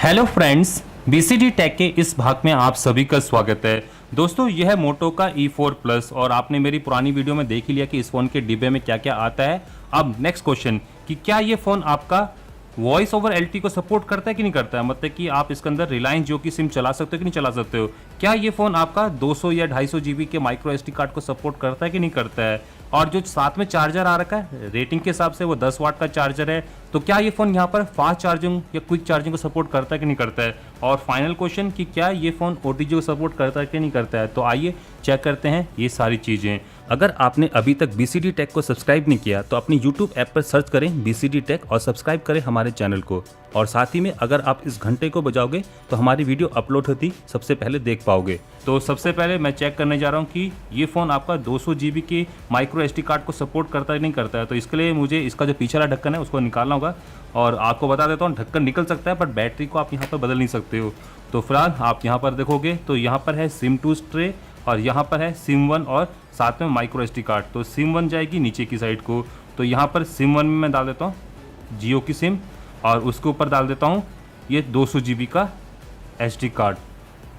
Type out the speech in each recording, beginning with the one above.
Hello friends, BCD take के इस भाग में आप सभी का स्वागत है। दोस्तों, यह है मोटो का E4 प्लस और आपने मेरी पुरानी वीडियो में देख ही लिया कि इस फ़ोन के डिब्बे में क्या क्या आता है। अब नेक्स्ट क्वेश्चन कि क्या ये फ़ोन आपका वॉइस ओवर LTE को सपोर्ट करता है कि नहीं करता है, मतलब कि आप इसके अंदर रिलायंस जियो की सिम चला सकते हो कि नहीं चला सकते हो। क्या ये फ़ोन आपका 200 या 250 GB के माइक्रो SD कार्ड को सपोर्ट करता है कि नहीं करता है। और जो साथ में चार्जर आ रखा है रेटिंग के हिसाब से वो 10 वाट का चार्जर है, तो क्या ये फ़ोन यहाँ पर फास्ट चार्जिंग या क्विक चार्जिंग को सपोर्ट करता है कि नहीं करता है। और फाइनल क्वेश्चन कि क्या ये फ़ोन OTG को सपोर्ट करता है कि नहीं करता है। तो आइए चेक करते हैं ये सारी चीज़ें। अगर आपने अभी तक BCD टेक को सब्सक्राइब नहीं किया तो अपनी YouTube ऐप पर सर्च करें BCD टेक और सब्सक्राइब करें हमारे चैनल को। और साथ ही में अगर आप इस घंटे को बजाओगे तो हमारी वीडियो अपलोड होती सबसे पहले देख पाओगे। तो सबसे पहले मैं चेक करने जा रहा हूँ कि ये फ़ोन आपका 200 GB के माइक्रो SD कार्ड को सपोर्ट करता है नहीं करता है। तो इसके लिए मुझे इसका जो पीछे वाला ढक्कन है उसको निकालना होगा। और आपको बता देता हूँ, ढक्कन निकल सकता है पर बैटरी को आप यहाँ पर बदल नहीं सकते हो। तो फिलहाल आप यहाँ पर देखोगे तो यहाँ पर है SIM2 ट्रे और यहाँ पर है SIM1 और साथ में माइक्रो SD कार्ड। तो SIM1 जाएगी नीचे की साइड को, तो यहाँ पर SIM1 में मैं डाल देता हूँ जियो की सिम और उसके ऊपर डाल देता हूँ ये 200 GB का SD कार्ड।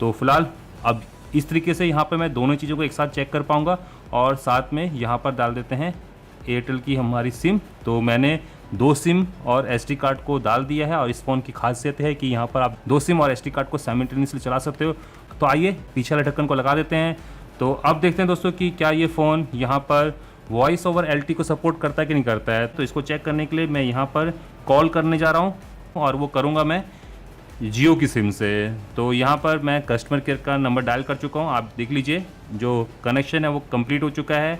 तो फिलहाल अब इस तरीके से यहाँ पर मैं दोनों चीज़ों को एक साथ चेक कर पाऊँगा। और साथ में यहाँ पर डाल देते हैं एयरटेल की हमारी सिम। तो मैंने 2 सिम और SD कार्ड को डाल दिया है और इस फ़ोन की खासियत है कि यहाँ पर आप 2 सिम और SD कार्ड को साइमल्टेनियसली चला सकते हो। तो आइए पीछे वाले ढक्कन को लगा देते हैं। तो अब देखते हैं दोस्तों कि क्या ये फ़ोन यहाँ पर वॉइस ओवर LTE को सपोर्ट करता है कि नहीं करता है। तो इसको चेक करने के लिए मैं यहाँ पर कॉल करने जा रहा हूँ और वो करूँगा मैं जियो की सिम से। तो यहाँ पर मैं कस्टमर केयर का नंबर डायल कर चुका हूँ, आप देख लीजिए जो कनेक्शन है वो कंप्लीट हो चुका है।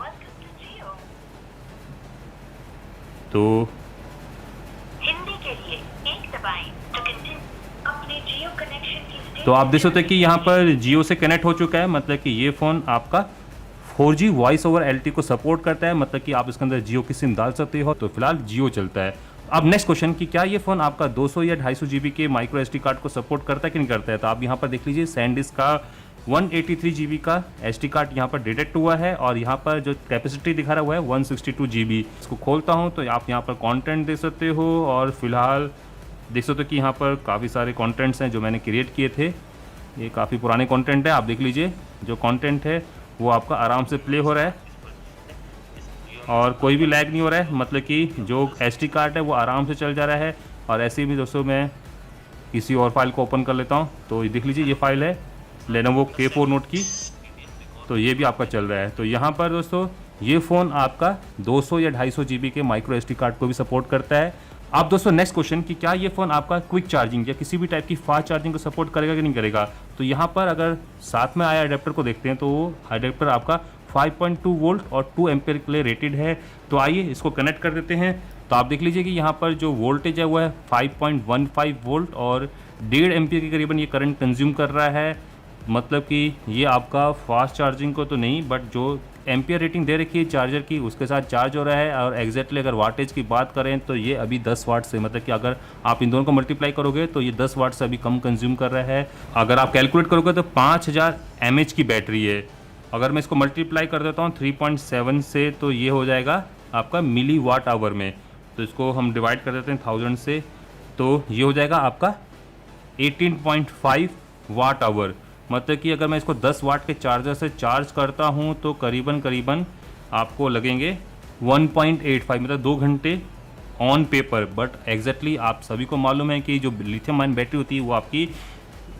तो हिंदी के लिए 1 दबाएं तो कंटिन्यू अपने जियो कनेक्शन की तो आप देख सकते हैं कि यहाँ पर जियो से कनेक्ट हो चुका है, मतलब कि ये फ़ोन आपका 4G वॉइस ओवर LTE को सपोर्ट करता है, मतलब कि आप इसके अंदर जियो की सिम डाल सकते हो। तो फिलहाल जियो चलता है। अब नेक्स्ट क्वेश्चन कि क्या ये फ़ोन आपका 200 या 250 GB के माइक्रो SD कार्ड को सपोर्ट करता है कि नहीं करता है। तो आप यहाँ पर देख लीजिए SanDisk का 183 GB का SD कार्ड यहाँ पर डिटेक्ट हुआ है और यहाँ पर जो कैपेसिटी दिखा रहा हुआ है 162 GB। इसको खोलता हूँ तो आप यहाँ पर कंटेंट देख सकते हो और फिलहाल देख सकते हो कि यहाँ पर काफ़ी सारे कंटेंट्स हैं जो मैंने क्रिएट किए थे। ये काफ़ी पुराने कंटेंट है, आप देख लीजिए जो कंटेंट है वो आपका आराम से प्ले हो रहा है और कोई भी लैग नहीं हो रहा है, मतलब कि जो SD कार्ड है वो आराम से चल जा रहा है। और ऐसे भी दोस्तों मैं किसी और फाइल को ओपन कर लेता हूँ। तो ये देख लीजिए ये फाइल है Lenovo K4 Note की, तो ये भी आपका चल रहा है। तो यहाँ पर दोस्तों ये फ़ोन आपका 200 या 250 GB के माइक्रो SD कार्ड को भी सपोर्ट करता है। अब दोस्तों नेक्स्ट क्वेश्चन कि क्या ये फ़ोन आपका क्विक चार्जिंग या किसी भी टाइप की फास्ट चार्जिंग को सपोर्ट करेगा कि नहीं करेगा। तो यहाँ पर अगर साथ में आया अडेप्टर को देखते हैं तो वो अडेप्टर आपका 5.2 वोल्ट और 2 एम्पियर के लिए रेटेड है। तो आइए इसको कनेक्ट कर देते हैं। तो आप देख लीजिए कि यहाँ पर जो वोल्टेज है वो है 5.15 वोल्ट और 1.5 एम्पियर के करीबन ये करंट कंज्यूम कर रहा है। मतलब कि ये आपका फास्ट चार्जिंग को तो नहीं, बट जो एम्पियर रेटिंग दे रखी है चार्जर की उसके साथ चार्ज हो रहा है। और एग्जैक्टली अगर वाटेज की बात करें तो ये अभी 10 वाट से, मतलब कि अगर आप इन दोनों को मल्टीप्लाई करोगे तो ये 10 वाट से अभी कम कंज्यूम कर रहा है। अगर आप कैलकुलेट करोगे तो 5000 mAh की बैटरी है। अगर मैं इसको मल्टीप्लाई कर देता हूँ 3.7 से तो ये हो जाएगा आपका मिली वाट आवर में। तो इसको हम डिवाइड कर देते हैं 1000 से, तो ये हो जाएगा आपका 18.5 वाट आवर। मतलब कि अगर मैं इसको 10 वाट के चार्जर से चार्ज करता हूँ तो करीबन आपको लगेंगे 1.85, मतलब 2 घंटे ऑन पेपर। बट एग्जैक्टली आप सभी को मालूम है कि जो लिथियम आयन बैटरी होती है वो आपकी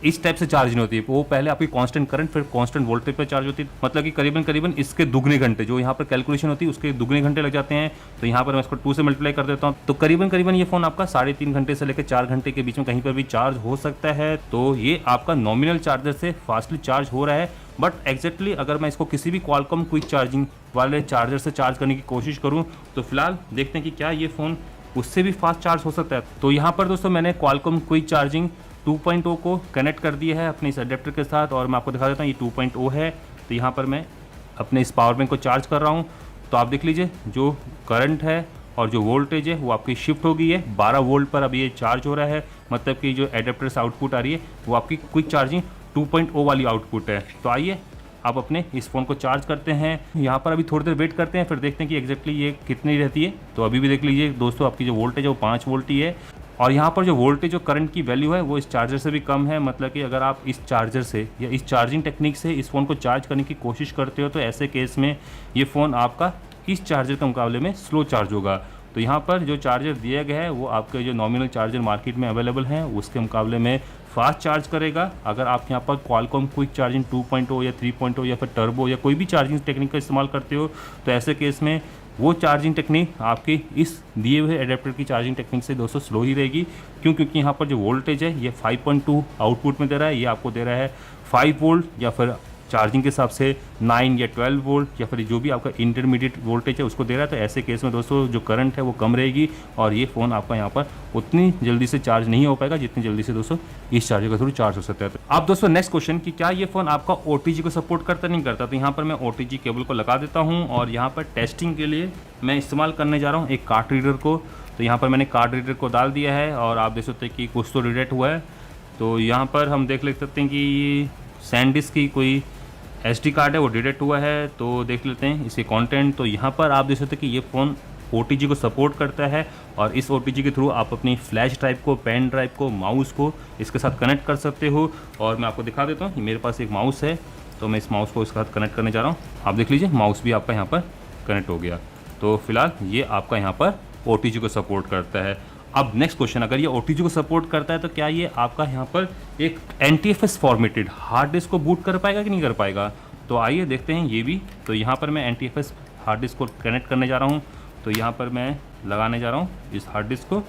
इस टाइप से चार्ज नहीं होती है, वो पहले आपकी कांस्टेंट करंट फिर कांस्टेंट वोल्टेज पर चार्ज होती है। मतलब कि करीबन इसके दुगने घंटे जो यहाँ पर कैलकुलेशन होती है उसके दुगने घंटे लग जाते हैं। तो यहाँ पर मैं इसको 2 से मल्टीप्लाई कर देता हूँ तो करीबन ये फ़ोन आपका 3.5 घंटे से लेकर 4 घंटे के बीच में कहीं पर भी चार्ज हो सकता है। तो ये आपका नॉमिनल चार्जर से फास्टली चार्ज हो रहा है। बट एग्जैक्टली अगर मैं इसको किसी भी क्वालकॉम क्विक चार्जिंग वाले चार्जर से चार्ज करने की कोशिश करूँ तो फिलहाल देखते हैं कि क्या ये फ़ोन उससे भी फास्ट चार्ज हो सकता है। तो यहाँ पर दोस्तों मैंने क्वालकॉम क्विक चार्जिंग 2.0 को कनेक्ट कर दिया है अपने इस अडेप्टर के साथ और मैं आपको दिखा देता हूँ ये 2.0 है। तो यहाँ पर मैं अपने इस पावर बैंक को चार्ज कर रहा हूँ। तो आप देख लीजिए जो करंट है और जो वोल्टेज है वो आपकी शिफ्ट हो गई है 12 वोल्ट पर। अब ये चार्ज हो रहा है, मतलब कि जो एडेप्टर से आउटपुट आ रही है वो आपकी क्विक चार्जिंग 2.0 वाली आउटपुट है। तो आइए आप अपने इस फ़ोन को चार्ज करते हैं। यहाँ पर अभी थोड़ी देर वेट करते हैं, फिर देखते हैं कि एग्जैक्टली ये कितनी रहती है। तो अभी भी देख लीजिए दोस्तों आपकी जो वोल्टेज है वो 5 वोल्ट ही है। और यहाँ पर जो वोल्टेज और करंट की वैल्यू है वो इस चार्जर से भी कम है, मतलब कि अगर आप इस चार्जर से या इस चार्जिंग टेक्निक से इस फ़ोन को चार्ज करने की कोशिश करते हो तो ऐसे केस में ये फ़ोन आपका इस चार्जर के मुकाबले में स्लो चार्ज होगा। तो यहाँ पर जो चार्जर दिया गया है वो आपके जो नॉमिनल चार्जर मार्केट में अवेलेबल हैं उसके मुकाबले में फास्ट चार्ज करेगा। अगर आप यहाँ पर क्वालकॉम क्विक चार्जिंग 2.0 या 3.0 या फिर टर्बो या कोई भी चार्जिंग टेक्निक का इस्तेमाल करते हो तो ऐसे केस में वो चार्जिंग टेक्निक आपकी इस दिए हुए एडेप्टर की चार्जिंग टेक्निक से दोस्तों स्लो ही रहेगी। क्योंकि यहाँ पर जो वोल्टेज है ये 5.2 आउटपुट में दे रहा है, ये आपको दे रहा है 5 वोल्ट या फिर चार्जिंग के हिसाब से 9 या 12 वोल्ट या फिर जो भी आपका इंटरमीडिएट वोल्टेज है उसको दे रहा है। तो ऐसे केस में दोस्तों जो करंट है वो कम रहेगी और ये फ़ोन आपका यहाँ पर उतनी जल्दी से चार्ज नहीं हो पाएगा जितनी जल्दी से दोस्तों इस चार्जर के थ्रू चार्ज हो सकता है। तो अब दोस्तों नेक्स्ट क्वेश्चन कि क्या ये फ़ोन आपका OTG को सपोर्ट करता नहीं करता। तो यहाँ पर मैं OTG केबल को लगा देता हूँ और यहाँ पर टेस्टिंग के लिए मैं इस्तेमाल करने जा रहा हूँ एक कार्ड रीडर को। तो यहाँ पर मैंने कार्ड रीडर को डाल दिया है और आप देख सकते हैं कि कुछ तो डिटेक्ट हुआ है। तो यहाँ पर हम देख सकते हैं कि सैनडिस्क की कोई SD कार्ड है वो डिटेक्ट हुआ है। तो देख लेते हैं इसके कंटेंट। तो यहाँ पर आप देख सकते हैं कि ये फ़ोन OTG को सपोर्ट करता है और इस OTG के थ्रू आप अपनी फ्लैश ड्राइव को, पेन ड्राइव को, माउस को इसके साथ कनेक्ट कर सकते हो। और मैं आपको दिखा देता हूँ, मेरे पास एक माउस है तो मैं इस माउस को इसके साथ कनेक्ट करने जा रहा हूँ। आप देख लीजिए माउस भी आपका यहाँ पर कनेक्ट हो गया। तो फिलहाल ये आपका यहाँ पर OTG को सपोर्ट करता है। अब नेक्स्ट क्वेश्चन, अगर ये OTG को सपोर्ट करता है तो क्या ये आपका यहाँ पर एक NTFS फॉर्मेटेड हार्ड डिस्क को बूट कर पाएगा कि नहीं कर पाएगा। तो आइए देखते हैं ये भी। तो यहाँ पर मैं NTFS हार्ड डिस्क को कनेक्ट करने जा रहा हूँ। तो यहाँ पर मैं लगाने जा रहा हूँ इस हार्ड डिस्क को।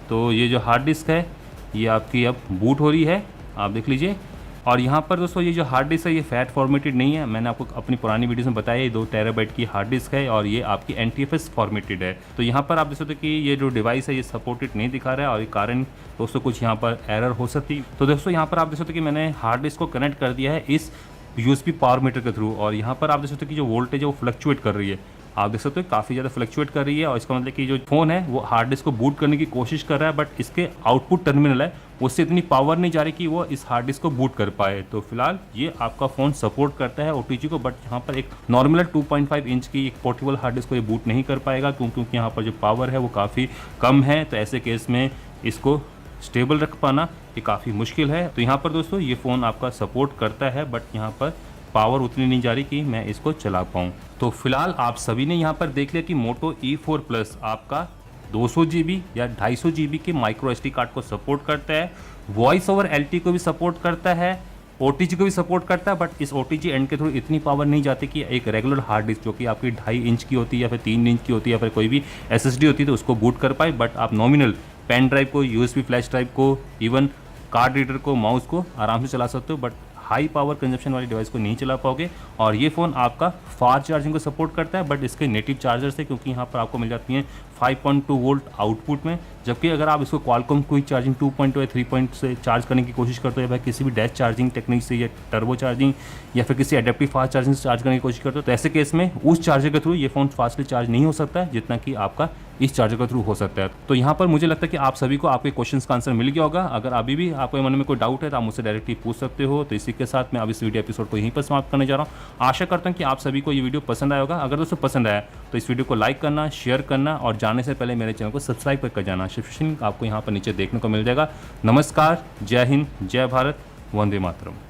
तो ये जो हार्ड डिस्क है ये आपकी अब बूट हो रही है, आप देख लीजिए। और यहाँ पर दोस्तों ये जो हार्ड डिस्क है ये फैट फॉर्मेटेड नहीं है, मैंने आपको अपनी पुरानी वीडियोस में बताया ये 2 टेराबाइट की हार्ड डिस्क है और ये आपकी NTFS फॉर्मेटेड है। तो यहाँ पर आप देख सकते हो कि ये जो डिवाइस है ये सपोर्टेड नहीं दिखा रहा है और ये कारण दोस्तों कुछ यहाँ पर एरर हो सकती। तो दोस्तों यहाँ पर आप देख सकते हो कि मैंने हार्ड डिस्क को कनेक्ट कर दिया है इस USB पावर मीटर के थ्रू और यहाँ पर आप देख सकते हो कि जो वोल्टेज है वो फ्लक्चुएट कर रही है, आप देख सकते हो काफ़ी ज़्यादा फ्लक्चुएट कर रही है। और इसका मतलब कि जो फ़ोन है वो हार्ड डिस्क को बूट करने की कोशिश कर रहा है बट इसके आउटपुट टर्मिनल है उससे इतनी पावर नहीं जा रही कि वो इस हार्ड डिस्क को बूट कर पाए। तो फिलहाल ये आपका फ़ोन सपोर्ट करता है OTG को, बट यहाँ पर एक नॉर्मल 2.5 इंच की एक पोर्टेबल हार्ड डिस्क को ये बूट नहीं कर पाएगा क्योंकि यहाँ पर जो पावर है वो काफ़ी कम है। तो ऐसे केस में इसको स्टेबल रख पाना ये काफ़ी मुश्किल है। तो यहाँ पर दोस्तों ये फ़ोन आपका सपोर्ट करता है बट यहाँ पर पावर उतनी नहीं जा रही कि मैं इसको चला पाऊँ। तो फिलहाल आप सभी ने यहाँ पर देख लिया कि Moto E4 Plus आपका 200 GB या 250 GB के माइक्रो SD कार्ड को सपोर्ट करता है, वॉइस ओवर LTE को भी सपोर्ट करता है, OTG को भी सपोर्ट करता है। बट इस OTG एंड के थ्रू इतनी पावर नहीं जाती कि एक रेगुलर हार्ड डिस्क जो कि आपकी 2.5 इंच की होती है या फिर 3 इंच की होती है या फिर कोई भी SSD होती है तो उसको बूट कर पाए। बट आप नॉमिनल पेन ड्राइव को, USB फ्लैश ड्राइव को, इवन कार्ड रीडर को, माउस को आराम से चला सकते हो बट हाई पावर कंजप्शन वाली डिवाइस को नहीं चला पाओगे। और ये फ़ोन आपका फास्ट चार्जिंग को सपोर्ट करता है बट इसके नेटिव चार्जर से, क्योंकि यहाँ पर आपको मिल जाती हैं 5.2 वोल्ट आउटपुट में। जबकि अगर आप इसको क्वालकॉम क्विक चार्जिंग 2.0 या 3 से चार्ज करने की कोशिश करते हो या किसी भी डैश चार्जिंग टेक्निक से या टर्बो चार्जिंग या फिर किसी एडेप्टिव फास्ट चार्जिंग से चार्ज करने की कोशिश करते हो तो ऐसे केस में उस चार्जर के थ्रू ये फ़ोन फास्टली चार्ज नहीं हो सकता है जितना कि आपका इस चार्जर के थ्रू हो सकता है। तो यहाँ पर मुझे लगता है कि आप सभी को आपके क्वेश्चंस का आंसर मिल गया होगा। अगर अभी भी आपके मन में कोई डाउट है तो आप मुझसे डायरेक्टली पूछ सकते हो। तो इसी के साथ मैं अब इस वीडियो एपिसोड को यहीं पर समाप्त करने जा रहा हूँ। आशा करता हूँ कि आप सभी को ये वीडियो पसंद आया होगा। अगर दोस्तों पसंद आया तो इस वीडियो को लाइक करना, शेयर करना और जाने से पहले मेरे चैनल को सब्सक्राइब करके जाना। सब्सक्रिप्शन आपको यहाँ पर नीचे देखने को मिल जाएगा। नमस्कार, जय हिंद, जय भारत, वंदे मातरम।